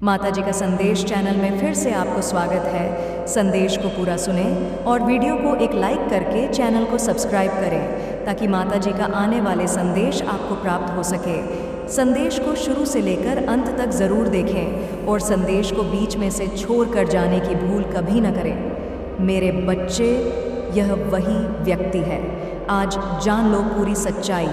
माता जी का संदेश चैनल में फिर से आपको स्वागत है। संदेश को पूरा सुने और वीडियो को एक लाइक करके चैनल को सब्सक्राइब करें ताकि माता जी का आने वाले संदेश आपको प्राप्त हो सके। संदेश को शुरू से लेकर अंत तक ज़रूर देखें और संदेश को बीच में से छोड़ कर जाने की भूल कभी न करें। मेरे बच्चे, यह वही व्यक्ति है। आज जान लो पूरी सच्चाई।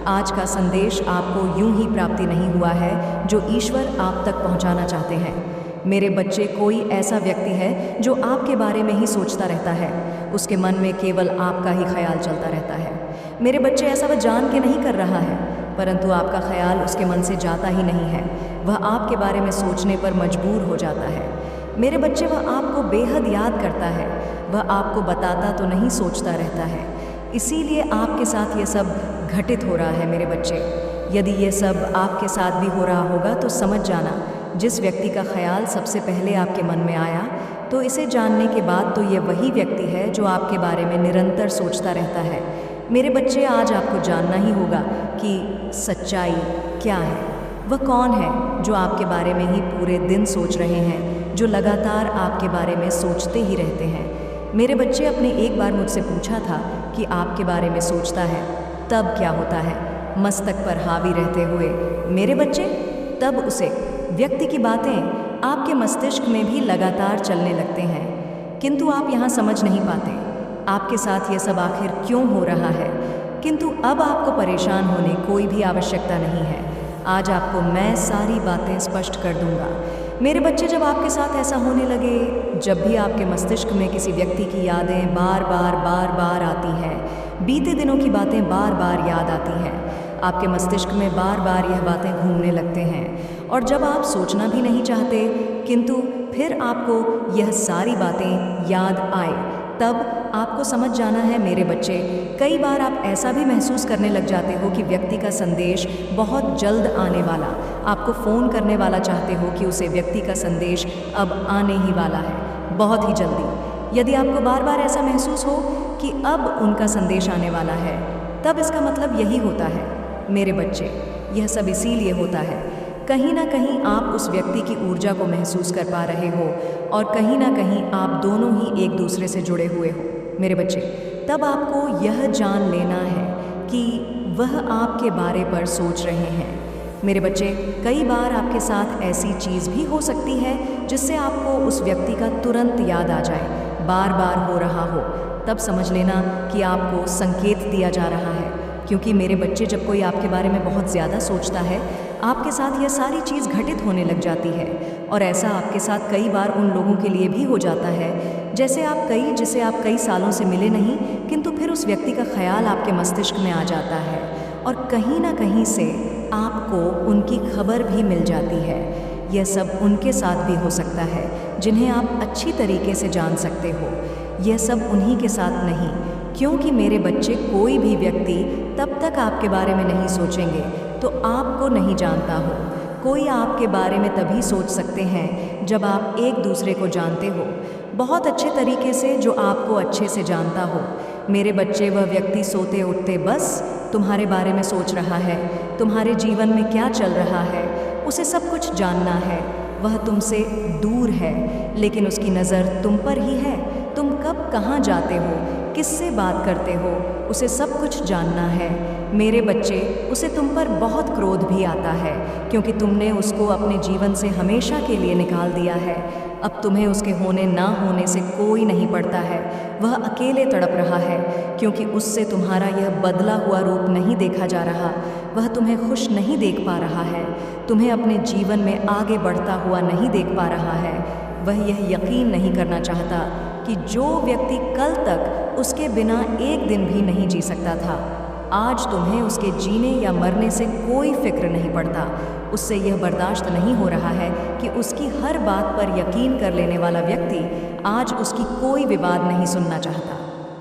आज का संदेश आपको यूं ही प्राप्ति नहीं हुआ है जो ईश्वर आप तक पहुंचाना चाहते हैं। मेरे बच्चे, कोई ऐसा व्यक्ति है जो आपके बारे में ही सोचता रहता है। उसके मन में केवल आपका ही ख्याल चलता रहता है। मेरे बच्चे, ऐसा वह जान के नहीं कर रहा है, परंतु आपका ख्याल उसके मन से जाता ही नहीं है। वह आपके बारे में सोचने पर मजबूर हो जाता है। मेरे बच्चे, वह आपको बेहद याद करता है। वह आपको बताता तो नहीं, सोचता रहता है। इसीलिए आपके साथ ये सब घटित हो रहा है। मेरे बच्चे, यदि ये सब आपके साथ भी हो रहा होगा तो समझ जाना, जिस व्यक्ति का ख्याल सबसे पहले आपके मन में आया, तो इसे जानने के बाद तो ये वही व्यक्ति है जो आपके बारे में निरंतर सोचता रहता है। मेरे बच्चे, आज आपको जानना ही होगा कि सच्चाई क्या है। वह कौन है जो आपके बारे में ही पूरे दिन सोच रहे हैं, जो लगातार आपके बारे में सोचते ही रहते हैं। मेरे बच्चे, अपने एक बार मुझसे पूछा था कि आपके बारे में सोचता है तब क्या होता है, मस्तक पर हावी रहते हुए। मेरे बच्चे, तब उसे व्यक्ति की बातें आपके मस्तिष्क में भी लगातार चलने लगते हैं, किंतु आप यहाँ समझ नहीं पाते आपके साथ ये सब आखिर क्यों हो रहा है। किंतु अब आपको परेशान होने कोई भी आवश्यकता नहीं है। आज आपको मैं सारी बातें स्पष्ट कर दूंगा। मेरे बच्चे, जब आपके साथ ऐसा होने लगे, जब भी आपके मस्तिष्क में किसी व्यक्ति की यादें बार बार आती हैं, बीते दिनों की बातें बार बार याद आती हैं, आपके मस्तिष्क में बार बार यह बातें घूमने लगते हैं, और जब आप सोचना भी नहीं चाहते किंतु फिर आपको यह सारी बातें याद आए, तब आपको समझ जाना है मेरे बच्चे, कई बार आप ऐसा भी महसूस करने लग जाते हो कि व्यक्ति का संदेश बहुत जल्द आने वाला, आपको फ़ोन करने वाला चाहते हो कि उसे व्यक्ति का संदेश अब आने ही वाला है, बहुत ही जल्दी। यदि आपको बार बार ऐसा महसूस हो कि अब उनका संदेश आने वाला है, तब इसका मतलब यही होता है मेरे बच्चे, यह सब इसीलिए होता है, कहीं ना कहीं आप उस व्यक्ति की ऊर्जा को महसूस कर पा रहे हो और कहीं ना कहीं आप दोनों ही एक दूसरे से जुड़े हुए हो। मेरे बच्चे, तब आपको यह जान लेना है कि वह आपके बारे पर सोच रहे हैं। मेरे बच्चे, कई बार आपके साथ ऐसी चीज़ भी हो सकती है जिससे आपको उस व्यक्ति का तुरंत याद आ जाए, बार बार हो रहा हो, तब समझ लेना कि आपको संकेत दिया जा रहा है। क्योंकि मेरे बच्चे, जब कोई आपके बारे में बहुत ज़्यादा सोचता है, आपके साथ यह सारी चीज़ घटित होने लग जाती है। और ऐसा आपके साथ कई बार उन लोगों के लिए भी हो जाता है जिसे आप कई सालों से मिले नहीं, किंतु फिर उस व्यक्ति का ख्याल आपके मस्तिष्क में आ जाता है और कहीं ना कहीं से आपको उनकी खबर भी मिल जाती है। यह सब उनके साथ भी हो सकता है जिन्हें आप अच्छी तरीके से जान सकते हो। यह सब उन्हीं के साथ नहीं, क्योंकि मेरे बच्चे, कोई भी व्यक्ति तब तक आपके बारे में नहीं सोचेंगे तो आपको नहीं जानता हो। कोई आपके बारे में तभी सोच सकते हैं जब आप एक दूसरे को जानते हो बहुत अच्छे तरीके से, जो आपको अच्छे से जानता हो। मेरे बच्चे, वह व्यक्ति सोते उठते बस तुम्हारे बारे में सोच रहा है, तुम्हारे जीवन में क्या चल रहा है, उसे सब कुछ जानना है। वह तुमसे दूर है लेकिन उसकी नज़र तुम पर ही है। तुम कब कहाँ जाते हो, किससे बात करते हो, उसे सब कुछ जानना है। मेरे बच्चे, उसे तुम पर बहुत क्रोध भी आता है क्योंकि तुमने उसको अपने जीवन से हमेशा के लिए निकाल दिया है। अब तुम्हें उसके होने ना होने से कोई नहीं पड़ता है। वह अकेले तड़प रहा है क्योंकि उससे तुम्हारा यह बदला हुआ रूप नहीं देखा जा रहा। वह तुम्हें खुश नहीं देख पा रहा है, तुम्हें अपने जीवन में आगे बढ़ता हुआ नहीं देख पा रहा है। वह यह यकीन नहीं करना चाहता कि जो व्यक्ति कल तक उसके बिना एक दिन भी नहीं जी सकता था, आज तुम्हें उसके जीने या मरने से कोई फिक्र नहीं पड़ता। उससे यह बर्दाश्त नहीं हो रहा है कि उसकी हर बात पर यकीन कर लेने वाला व्यक्ति आज उसकी कोई विवाद नहीं सुनना चाहता,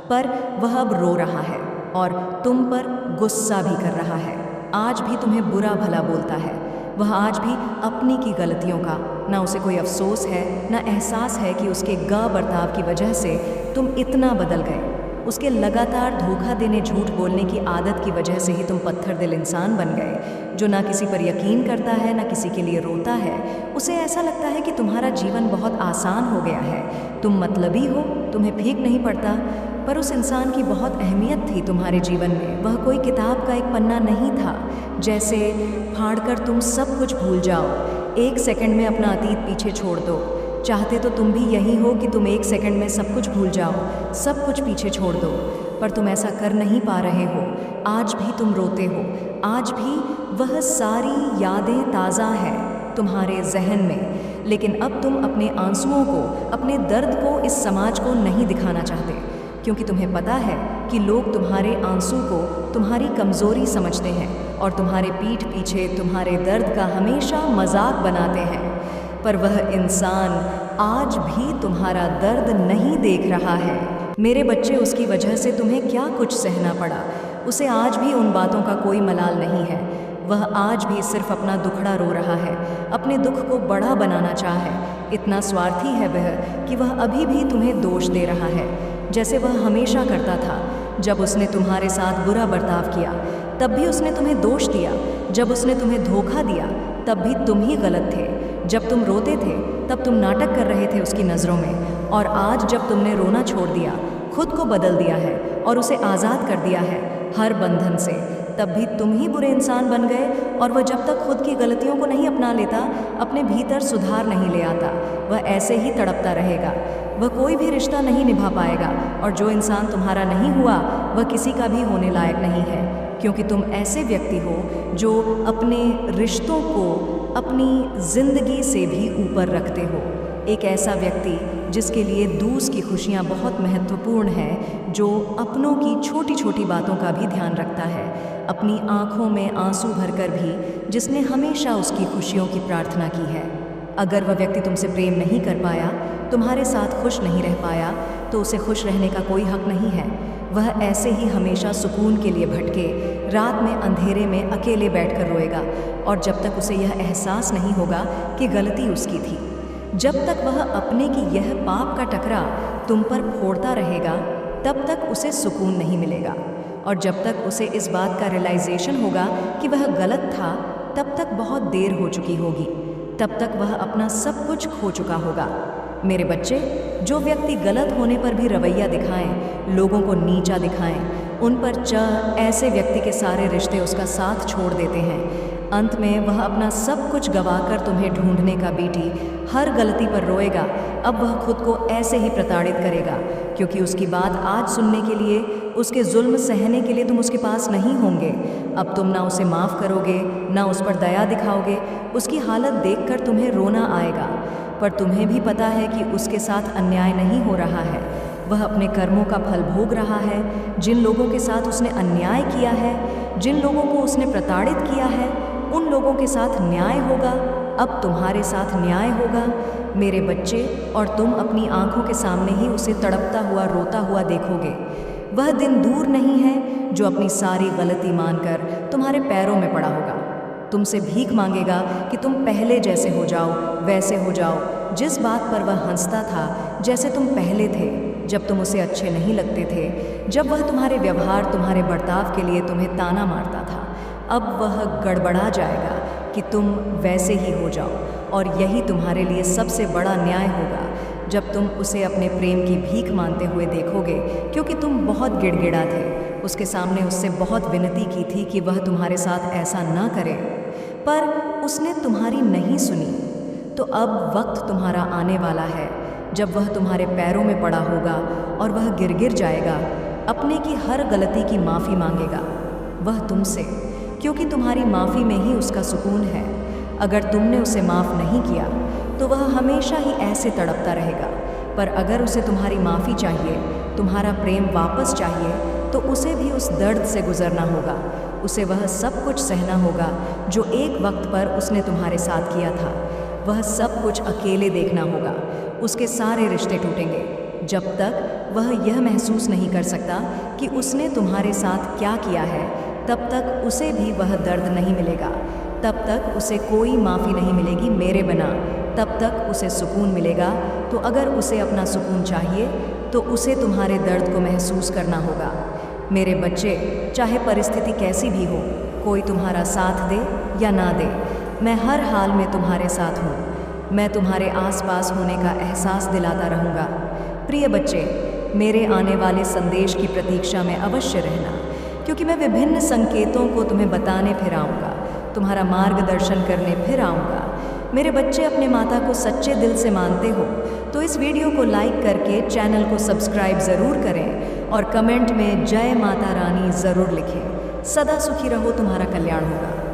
पर वह अब रो रहा है और तुम पर गुस्सा भी कर रहा है। आज भी तुम्हें बुरा भला बोलता है। वह आज भी अपनी की गलतियों का ना उसे कोई अफसोस है, ना एहसास है कि उसके बर्ताव की वजह से तुम इतना बदल गए। उसके लगातार धोखा देने, झूठ बोलने की आदत की वजह से ही तुम पत्थर दिल इंसान बन गए, जो ना किसी पर यकीन करता है, ना किसी के लिए रोता है। उसे ऐसा लगता है कि तुम्हारा जीवन बहुत आसान हो गया है, तुम मतलबी हो, तुम्हें फीक नहीं पड़ता। पर उस इंसान की बहुत अहमियत थी तुम्हारे जीवन में। वह कोई किताब का एक पन्ना नहीं था, जैसे फाड़कर तुम सब कुछ भूल जाओ, 1 सेकंड में अपना अतीत पीछे छोड़ दो। चाहते तो तुम भी यही हो कि तुम 1 सेकंड में सब कुछ भूल जाओ, सब कुछ पीछे छोड़ दो, पर तुम ऐसा कर नहीं पा रहे हो। आज भी तुम रोते हो, आज भी वह सारी यादें ताज़ा हैं तुम्हारे जहन में, लेकिन अब तुम अपने आंसुओं को, अपने दर्द को इस समाज को नहीं दिखाना चाहते, क्योंकि तुम्हें पता है कि लोग तुम्हारे आंसू को तुम्हारी कमज़ोरी समझते हैं और तुम्हारे पीठ पीछे तुम्हारे दर्द का हमेशा मजाक बनाते हैं। पर वह इंसान आज भी तुम्हारा दर्द नहीं देख रहा है। मेरे बच्चे, उसकी वजह से तुम्हें क्या कुछ सहना पड़ा, उसे आज भी उन बातों का कोई मलाल नहीं है। वह आज भी सिर्फ अपना दुखड़ा रो रहा है, अपने दुख को बड़ा बनाना चाहे। इतना स्वार्थी है वह कि वह अभी भी तुम्हें दोष दे रहा है, जैसे वह हमेशा करता था। जब उसने तुम्हारे साथ बुरा बर्ताव किया तब भी उसने तुम्हें दोष दिया, जब उसने तुम्हें धोखा दिया तब भी तुम ही गलत थे। जब तुम रोते थे तब तुम नाटक कर रहे थे उसकी नज़रों में, और आज जब तुमने रोना छोड़ दिया, खुद को बदल दिया है और उसे आज़ाद कर दिया है हर बंधन से, तब भी तुम ही बुरे इंसान बन गए। और वह जब तक खुद की गलतियों को नहीं अपना लेता, अपने भीतर सुधार नहीं ले आता, वह ऐसे ही तड़पता रहेगा। वह कोई भी रिश्ता नहीं निभा पाएगा, और जो इंसान तुम्हारा नहीं हुआ वह किसी का भी होने लायक नहीं है, क्योंकि तुम ऐसे व्यक्ति हो जो अपने रिश्तों को अपनी ज़िंदगी से भी ऊपर रखते हो। एक ऐसा व्यक्ति जिसके लिए दूसरों की खुशियाँ बहुत महत्वपूर्ण है, जो अपनों की छोटी छोटी बातों का भी ध्यान रखता है, अपनी आँखों में आंसू भरकर भी जिसने हमेशा उसकी खुशियों की प्रार्थना की है। अगर वह व्यक्ति तुमसे प्रेम नहीं कर पाया, तुम्हारे साथ खुश नहीं रह पाया, तो उसे खुश रहने का कोई हक नहीं है। वह ऐसे ही हमेशा सुकून के लिए भटके, रात में अंधेरे में अकेले बैठकर रोएगा, और जब तक उसे यह एहसास नहीं होगा कि गलती उसकी थी, जब तक वह अपने की यह पाप का टकरा तुम पर फोड़ता रहेगा, तब तक उसे सुकून नहीं मिलेगा। और जब तक उसे इस बात का रियलाइजेशन होगा कि वह गलत था, तब तक बहुत देर हो चुकी होगी, तब तक वह अपना सब कुछ खो चुका होगा। मेरे बच्चे, जो व्यक्ति गलत होने पर भी रवैया दिखाएं, लोगों को नीचा दिखाएं, उन पर ऐसे व्यक्ति के सारे रिश्ते उसका साथ छोड़ देते हैं। अंत में वह अपना सब कुछ गंवाकर तुम्हें ढूंढने का बेटी हर गलती पर रोएगा। अब वह खुद को ऐसे ही प्रताड़ित करेगा, क्योंकि उसकी बात आज सुनने के लिए, उसके जुल्म सहने के लिए तुम उसके पास नहीं होंगे। अब तुम ना उसे माफ़ करोगे, ना उस पर दया दिखाओगे। उसकी हालत देखकर तुम्हें रोना आएगा, पर तुम्हें भी पता है कि उसके साथ अन्याय नहीं हो रहा है। वह अपने कर्मों का फल भोग रहा है। जिन लोगों के साथ उसने अन्याय किया है, जिन लोगों को उसने प्रताड़ित किया है, उन लोगों के साथ न्याय होगा। अब तुम्हारे साथ न्याय होगा मेरे बच्चे, और तुम अपनी आंखों के सामने ही उसे तड़पता हुआ, रोता हुआ देखोगे। वह दिन दूर नहीं है जो अपनी सारी गलती मानकर तुम्हारे पैरों में पड़ा होगा, तुमसे भीख मांगेगा कि तुम पहले जैसे हो जाओ, वैसे हो जाओ। जिस बात पर वह हंसता था, जैसे तुम पहले थे, जब तुम उसे अच्छे नहीं लगते थे, जब वह तुम्हारे व्यवहार, तुम्हारे बर्ताव के लिए तुम्हें ताना मारता था, अब वह गड़बड़ा जाएगा कि तुम वैसे ही हो जाओ। और यही तुम्हारे लिए सबसे बड़ा न्याय होगा, जब तुम उसे अपने प्रेम की भीख मांगते हुए देखोगे, क्योंकि तुम बहुत गिड़गिड़ा थे। उसके सामने उससे बहुत विनती की थी कि वह तुम्हारे साथ ऐसा ना करे, पर उसने तुम्हारी नहीं सुनी। तो अब वक्त तुम्हारा आने वाला है जब वह तुम्हारे पैरों में पड़ा होगा और वह गिर जाएगा, अपने की हर गलती की माफ़ी मांगेगा वह तुमसे, क्योंकि तुम्हारी माफ़ी में ही उसका सुकून है। अगर तुमने उसे माफ़ नहीं किया तो वह हमेशा ही ऐसे तड़पता रहेगा, पर अगर उसे तुम्हारी माफ़ी चाहिए, तुम्हारा प्रेम वापस चाहिए, तो उसे भी उस दर्द से गुजरना होगा। उसे वह सब कुछ सहना होगा जो एक वक्त पर उसने तुम्हारे साथ किया था। वह सब कुछ अकेले देखना होगा। उसके सारे रिश्ते टूटेंगे जब तक वह यह महसूस नहीं कर सकता कि उसने तुम्हारे साथ क्या किया है। तब तक उसे भी वह दर्द नहीं मिलेगा, तब तक उसे कोई माफ़ी नहीं मिलेगी मेरे बिना। तब तक उसे सुकून मिलेगा। तो अगर उसे अपना सुकून चाहिए तो उसे तुम्हारे दर्द को महसूस करना होगा। मेरे बच्चे, चाहे परिस्थिति कैसी भी हो, कोई तुम्हारा साथ दे या ना दे, मैं हर हाल में तुम्हारे साथ हूँ। मैं तुम्हारे आसपास होने का एहसास दिलाता रहूँगा। प्रिय बच्चे, मेरे आने वाले संदेश की प्रतीक्षा में अवश्य रहना, क्योंकि मैं विभिन्न संकेतों को तुम्हें बताने फिर आऊँगा, तुम्हारा मार्गदर्शन करने फिर आऊँगा। मेरे बच्चे, अपने माता को सच्चे दिल से मानते हो तो इस वीडियो को लाइक करके चैनल को सब्सक्राइब ज़रूर करें और कमेंट में जय माता रानी ज़रूर लिखें। सदा सुखी रहो, तुम्हारा कल्याण होगा।